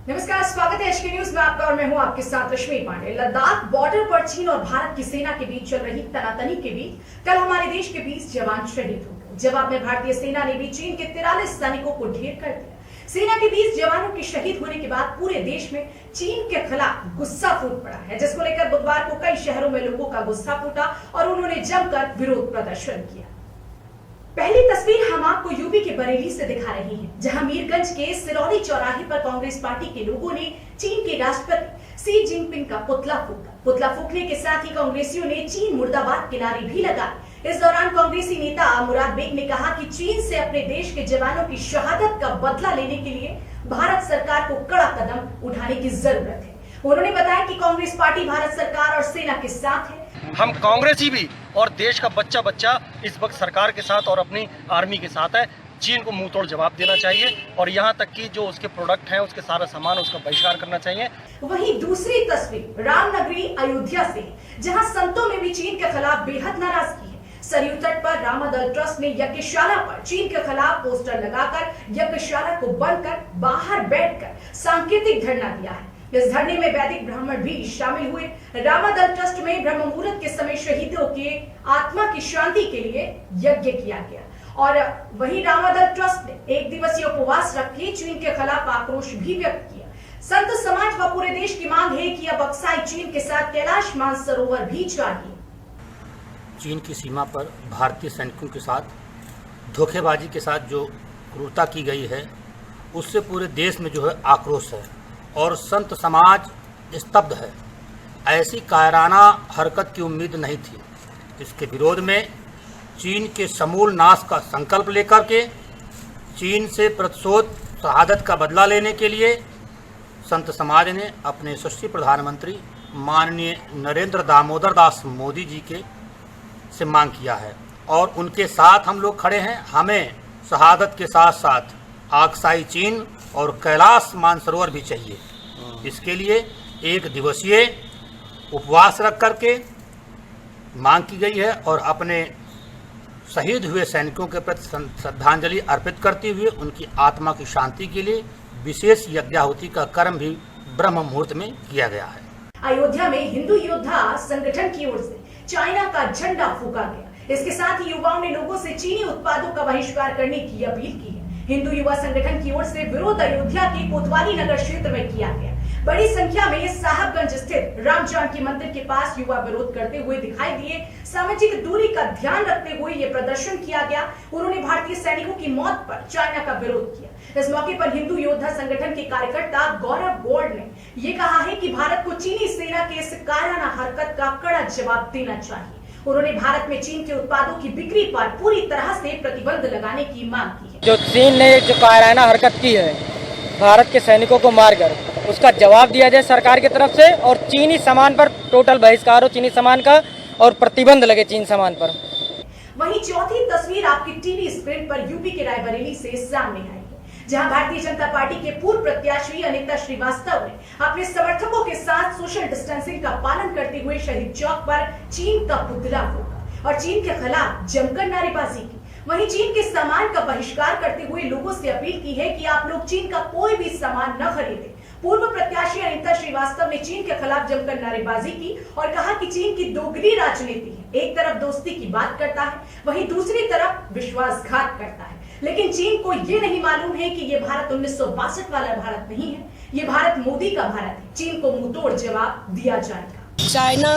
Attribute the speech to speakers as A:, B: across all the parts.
A: नमस्कार, स्वागत है एचके न्यूज में आपका और मैं हूं आपके साथ रश्मि पांडे। लद्दाख बॉर्डर पर चीन और भारत की सेना के बीच चल रही तनातनी के बीच कल हमारे देश के 20 जवान शहीद हो गए। जवाब में भारतीय सेना ने भी चीन के 43 सैनिकों को ढेर कर दिया। सेना के 20 जवानों के शहीद होने के बाद पूरे देश में चीन के खिलाफ गुस्सा फूट पड़ा है, जिसको लेकर बुधवार को कई शहरों में लोगों का गुस्सा फूटा और उन्होंने जमकर विरोध प्रदर्शन किया। पहली तस्वीर हम आपको यूपी के बरेली से दिखा रहे हैं, जहां मीरगंज के सिरौली चौराहे पर कांग्रेस पार्टी के लोगों ने चीन के राष्ट्रपति शी जिनपिंग का पुतला फूका। पुतला फूकने के साथ ही कांग्रेसियों ने चीन मुर्दाबाद के नारे भी लगाए। इस दौरान कांग्रेसी नेता मुराद बेग ने कहा कि चीन से अपने देश के जवानों की शहादत का बदला लेने के लिए भारत सरकार को कड़ा कदम उठाने की जरूरत है। उन्होंने बताया कि कांग्रेस पार्टी भारत सरकार और सेना के साथ है।
B: हम कांग्रेसी भी और देश का बच्चा बच्चा इस वक्त सरकार के साथ और अपनी आर्मी के साथ है। चीन को मुंह तोड़ जवाब देना चाहिए और यहाँ तक कि जो उसके प्रोडक्ट हैं, उसके सारा सामान, उसका बहिष्कार करना चाहिए।
A: वहीं दूसरी तस्वीर रामनगरी अयोध्या से, जहां संतों में भी चीन के खिलाफ बेहद नाराजगी है। सरयू तट पर रामादल ट्रस्ट ने यज्ञशाला पर चीन के खिलाफ पोस्टर लगाकर यज्ञशाला को बंद कर बाहर बैठकर सांकेतिक धरना दिया है। इस धरने में वैदिक ब्राह्मण भी शामिल हुए। रामादल ट्रस्ट में ब्रह्म मुहूर्त के समय शहीदों के आत्मा की शांति के लिए यज्ञ किया गया और वहीं रामादल ट्रस्ट ने एक दिवसीय उपवास रख के चीन के खिलाफ आक्रोश भी व्यक्त किया। संत समाज व पूरे देश की मांग है कि अब अक्साई चीन के साथ कैलाश मानसरोवर भी चाहिए।
C: चीन की सीमा पर भारतीय सैनिकों के साथ धोखेबाजी के साथ जो क्रूरता की गई है, उससे पूरे देश में जो है आक्रोश है और संत समाज स्तब्ध है। ऐसी कायराना हरकत की उम्मीद नहीं थी। इसके विरोध में चीन के समूल नाश का संकल्प लेकर के चीन से प्रतिशोध शहादत का बदला लेने के लिए संत समाज ने अपने यशस्वी प्रधानमंत्री माननीय नरेंद्र दामोदर दास मोदी जी के से मांग किया है और उनके साथ हम लोग खड़े हैं। हमें शहादत के साथ साथ अक्साई चीन और कैलाश मानसरोवर भी चाहिए। इसके लिए एक दिवसीय उपवास रख करके मांग की गई है और अपने शहीद हुए सैनिकों के प्रति श्रद्धांजलि अर्पित करते हुए उनकी आत्मा की शांति के लिए विशेष यज्ञाहुति का कर्म भी ब्रह्म मुहूर्त में किया गया है।
A: अयोध्या में हिंदू योद्धा संगठन की ओर से चाइना का झंडा फूका गया। इसके साथ ही युवाओं ने लोगों से चीनी उत्पादों का बहिष्कार करने की अपील की है। हिंदू युवा संगठन की ओर से विरोध अयोध्या के कोतवाली नगर क्षेत्र में किया गया। बड़ी संख्या में साहबगंज स्थित राम जानकी मंदिर के पास युवा विरोध करते हुए दिखाई दिए। सामाजिक दूरी का ध्यान रखते हुए ये प्रदर्शन किया गया। उन्होंने भारतीय सैनिकों की मौत पर चाइना का विरोध किया। इस मौके पर हिंदू योद्धा संगठन के कार्यकर्ता गौरव गौड़ ने ये कहा है कि भारत को चीनी सेना के इस कायराना हरकत का कड़ा जवाब देना चाहिए। उन्होंने भारत में चीन के उत्पादों की बिक्री पर पूरी तरह से प्रतिबंध लगाने की मांग की है।
D: जो चीन ने जो कायराना हरकत की है भारत के सैनिकों को मारकर, उसका जवाब दिया जाए सरकार की तरफ से और चीनी सामान पर टोटल बहिष्कार हो चीनी सामान का और प्रतिबंध लगे चीन सामान पर।
A: वहीं चौथी तस्वीर आपकी टीवी स्क्रीन पर यूपी के रायबरेली से सामने आई है, जहां भारतीय जनता पार्टी के पूर्व प्रत्याशी अनिता श्रीवास्तव ने अपने समर्थकों के साथ सोशल डिस्टेंसिंग का पालन करते हुए शहीद चौक पर चीन का पुतला फूका और चीन के खिलाफ जमकर नारेबाजी की। वहीं चीन के सामान का बहिष्कार करते हुए लोगों से अपील की है कि आप लोग चीन का कोई भी सामान न खरीदें। पूर्व प्रत्याशी अनिता श्रीवास्तव ने चीन के खिलाफ जमकर नारेबाजी की और कहा कि चीन की दोगली राजनीति है। एक तरफ दोस्ती की बात करता है, वहीं दूसरी तरफ विश्वासघात करता है। लेकिन चीन को ये नहीं मालूम है कि ये भारत 1962 वाला भारत नहीं है, ये भारत मोदी का भारत है। चीन को मुंहतोड़ जवाब दिया जाएगा।
E: चाइना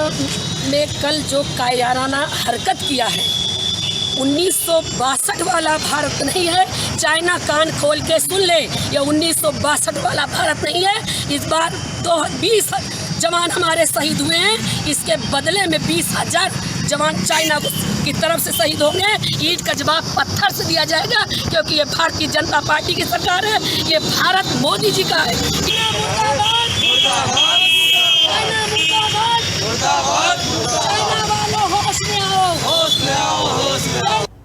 E: ने कल जो कायराना हरकत किया है 1962 वाला भारत नहीं है। चाइना कान खोल के सुन ले, ये 1962 वाला भारत नहीं है। इस बार 20 जवान हमारे शहीद हुए हैं, इसके बदले में 20,000 जवान चाइना की तरफ से शहीद होंगे। ईंट का जवाब पत्थर से दिया जाएगा, क्योंकि ये भारतीय जनता पार्टी की सरकार है, ये भारत मोदी जी का है।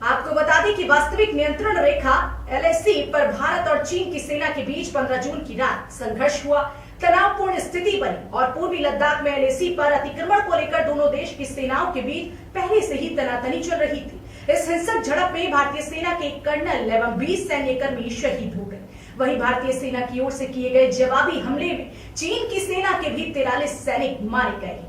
A: आपको बता दें कि वास्तविक नियंत्रण रेखा LAC पर भारत और चीन की सेना के बीच 15 जून की रात संघर्ष हुआ। तनावपूर्ण स्थिति बनी और पूर्वी लद्दाख में LAC पर अतिक्रमण को लेकर दोनों देश की सेनाओं के बीच पहले से ही तनातनी चल रही थी। इस हिंसक झड़प में भारतीय सेना के कर्नल एवं 20 सैन्यकर्मी शहीद हो गए। वहीं भारतीय सेना की ओर से किए गए जवाबी हमले में चीन की सेना के भी 43 सैनिक मारे गए।